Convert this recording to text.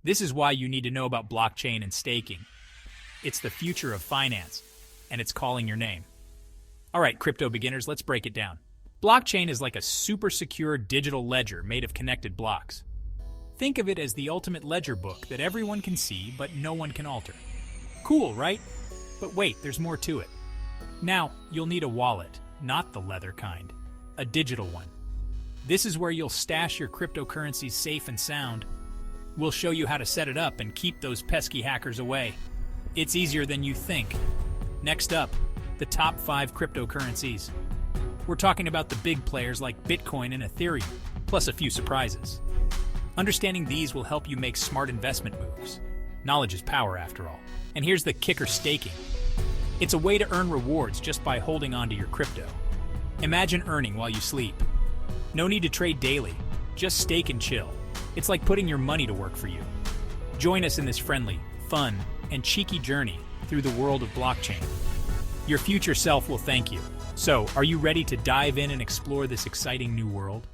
This is why you need to know about blockchain and staking. It's the future of finance, and it's calling your name. All right, crypto beginners, let's break it down. Blockchain is like a super secure digital ledger made of connected blocks. Think of it as the ultimate ledger book that everyone can see, but no one can alter. Cool, right? But wait, there's more to it. Now, you'll need a wallet, not the leather kind, a digital one. This is where you'll stash your cryptocurrencies safe and sound. We'll show you how to set it up and keep those pesky hackers away. It's easier than you think. Next up, the top 5 cryptocurrencies. We're talking about the big players like Bitcoin and Ethereum, plus a few surprises. Understanding these will help you make smart investment moves. Knowledge is power, after all. And here's the kicker: staking. It's a way to earn rewards just by holding onto your crypto. Imagine earning while you sleep. No need to trade daily, just stake and chill. It's like putting your money to work for you. Join us in this friendly, fun, and cheeky journey through the world of blockchain. Your future self will thank you. So, are you ready to dive in and explore this exciting new world?